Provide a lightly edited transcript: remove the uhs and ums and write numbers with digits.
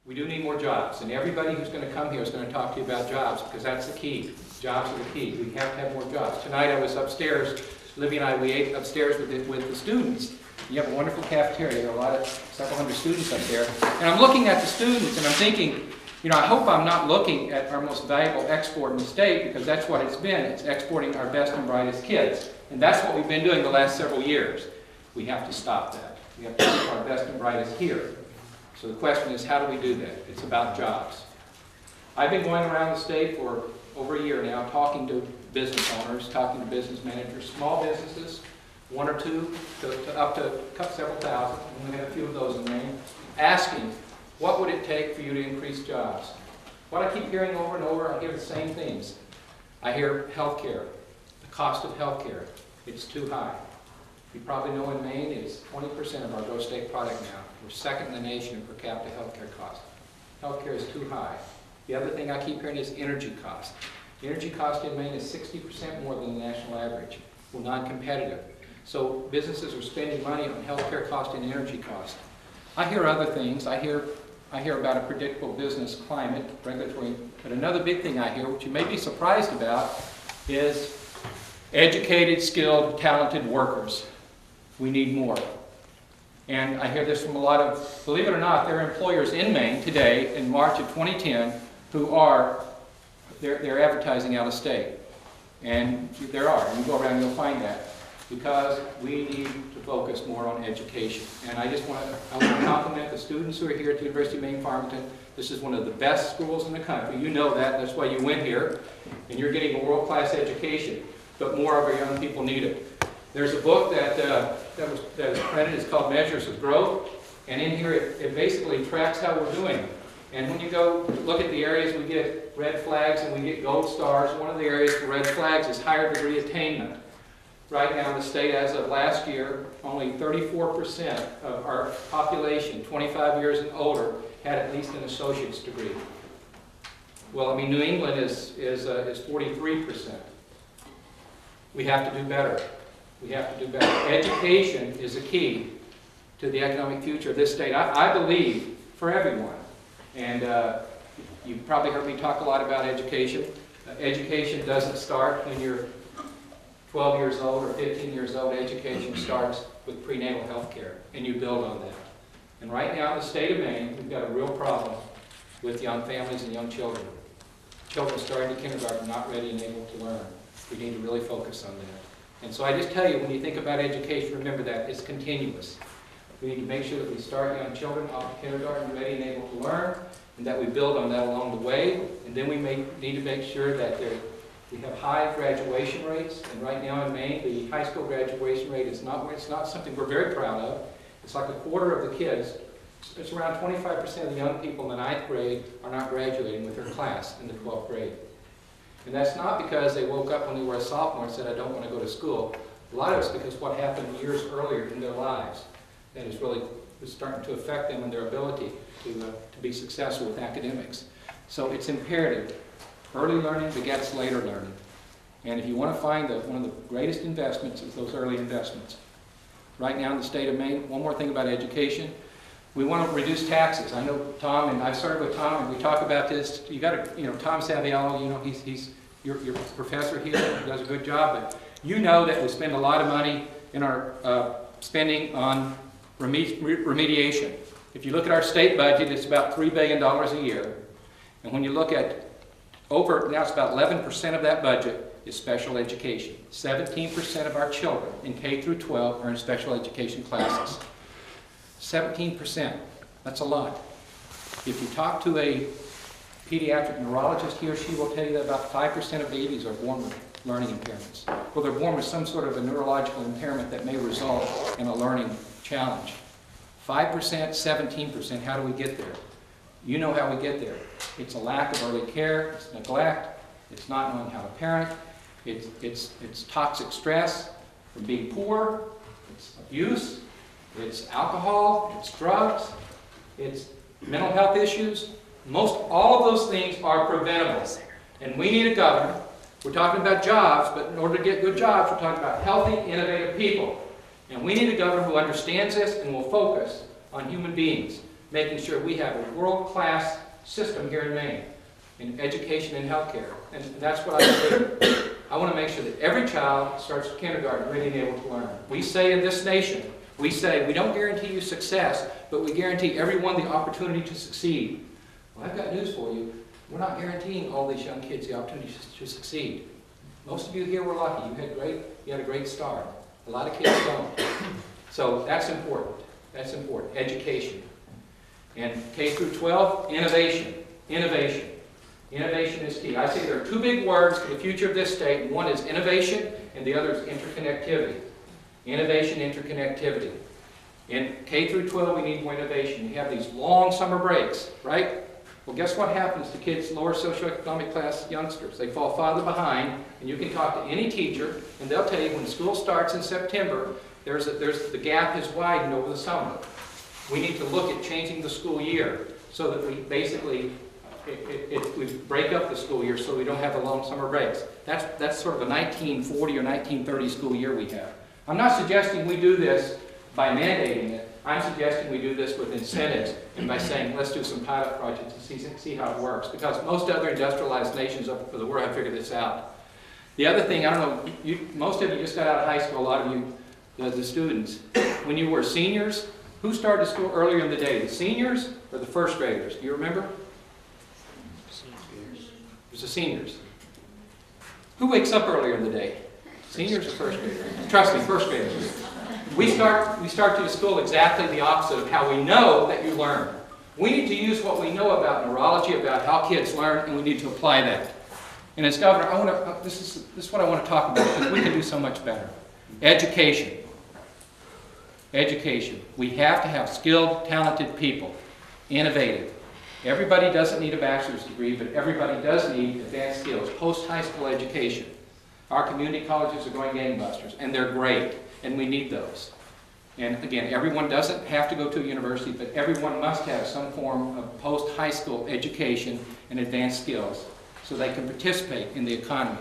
We do need more jobs, and everybody who's going to come here is going to talk to you about jobs, because that's the key. Jobs are the key. We have to have more jobs. Tonight I was upstairs, Libby and I, we ate upstairs with the students. You have a wonderful cafeteria. There are several hundred students up there. And I'm looking at the students and I'm thinking, you know, I hope I'm not looking at our most valuable export in the state, because that's what it's been. It's exporting our best and brightest kids. And that's what we've been doing the last several years. We have to stop that. We have to keep our best and brightest here. So the question is, how do we do that? It's about jobs. I've been going around the state for over a year now, talking to business owners, talking to business managers, small businesses, one or two, up to several thousand, and we have a few of those in Maine, asking, what would it take for you to increase jobs? What I keep hearing over and over, I hear the same things. I hear healthcare, the cost of healthcare. It's too high. You probably know in Maine, it's 20% of our gross state product now. We're second in the nation in per capita healthcare cost. Healthcare is too high. The other thing I keep hearing is energy cost. The energy cost in Maine is 60% more than the national average. We're non-competitive. So businesses are spending money on healthcare cost and energy cost. I hear other things. I hear about a predictable business climate, regulatory, but another big thing I hear, which you may be surprised about, is educated, skilled, talented workers. We need more. And I hear this from a lot of, believe it or not, there are employers in Maine today, in March of 2010, who are, they're advertising out of state. And there are, and you go around and you'll find that. Because we need to focus more on education. And I want to compliment the students who are here at the University of Maine Farmington. This is one of the best schools in the country. You know that, that's why you went here. And you're getting a world-class education. But more of our young people need it. There's a book that is printed, it's called Measures of Growth. And in here it basically tracks how we're doing. And when you go look at the areas, we get red flags and we get gold stars. One of the areas for red flags is higher degree attainment. Right now in the state, as of last year, only 34% of our population, 25 years and older, had at least an associate's degree. Well, I mean, New England is 43%. We have to do better. We have to do better. Education is a key to the economic future of this state, I believe, for everyone. And you've probably heard me talk a lot about education. Education doesn't start when you're 12 years old or 15 years old. Education starts with prenatal health care, and you build on that. And right now in the state of Maine, we've got a real problem with young families and young children. Children starting kindergarten not ready and able to learn. We need to really focus on that. And so I just tell you, when you think about education, remember that it's continuous. We need to make sure that we start young children off of kindergarten ready and able to learn, and that we build on that along the way. And then we need to make sure that we have high graduation rates, and right now in Maine, the high school graduation rate is it's not something we're very proud of. It's like a quarter of the kids. It's around 25% of the young people in the 9th grade are not graduating with their class in the 12th grade. And that's not because they woke up when they were a sophomore and said, I don't want to go to school. A lot of it's because what happened years earlier in their lives that is really starting to affect them and their ability to be successful with academics. So it's imperative. Early learning begets later learning. And if you want to find one of the greatest investments is those early investments. Right now in the state of Maine, one more thing about education. We want to reduce taxes. I know Tom, and I started with Tom, and we talk about this. You got to, Tom Saviello, he's your professor here, he does a good job, but you know that we spend a lot of money in our spending on remediation. If you look at our state budget, it's about $3 billion a year. And when you look at now it's about 11% of that budget is special education. 17% of our children in K through 12 are in special education classes. 17%, that's a lot. If you talk to a pediatric neurologist, he or she will tell you that about 5% of babies are born with learning impairments. Well, they're born with some sort of a neurological impairment that may result in a learning challenge. 5%, 17%, how do we get there? You know how we get there. It's a lack of early care, it's neglect, it's not knowing how to parent, it's toxic stress from being poor, it's abuse, it's alcohol, it's drugs, it's mental health issues. All of those things are preventable. And we need a governor. We're talking about jobs, but in order to get good jobs, we're talking about healthy, innovative people. And we need a governor who understands this and will focus on human beings. making sure we have a world-class system here in Maine in education and healthcare. And that's what I want to do. I want to make sure that every child starts kindergarten ready and able to learn. We say in this nation, we say we don't guarantee you success, but we guarantee everyone the opportunity to succeed. Well, I've got news for you. We're not guaranteeing all these young kids the opportunity to succeed. Most of you here were lucky. You had a great start. A lot of kids don't. So that's important. That's important. Education. And K through 12, innovation. Innovation. Innovation is key. I say there are two big words for the future of this state. One is innovation, and the other is interconnectivity. Innovation, interconnectivity. In K through 12, we need more innovation. We have these long summer breaks, right? Well, guess what happens to kids, lower socioeconomic class youngsters? They fall farther behind, and you can talk to any teacher, and they'll tell you when school starts in September, the gap has widened over the summer. We need to look at changing the school year so that we basically we break up the school year so we don't have the long summer breaks. That's sort of a 1940 or 1930 school year we have. I'm not suggesting we do this by mandating it. I'm suggesting we do this with incentives and by saying, let's do some pilot projects and see how it works. Because most other industrialized nations of the world have figured this out. The other thing, I don't know, most of you just got out of high school, a lot of you, the students. When you were seniors, who started school earlier in the day, the seniors or the first graders? Do you remember? Seniors. It was the seniors. Who wakes up earlier in the day? Seniors or first graders? Trust me, first graders. We start to school exactly the opposite of how we know that you learn. We need to use what we know about neurology, about how kids learn, and we need to apply that. And as governor, this is what I want to talk about, because we can do so much better. Education. Education. We have to have skilled, talented people. Innovative. Everybody doesn't need a bachelor's degree, but everybody does need advanced skills. Post-high school education. Our community colleges are going gangbusters, and they're great, and we need those. And again, everyone doesn't have to go to a university, but everyone must have some form of post-high school education and advanced skills so they can participate in the economy.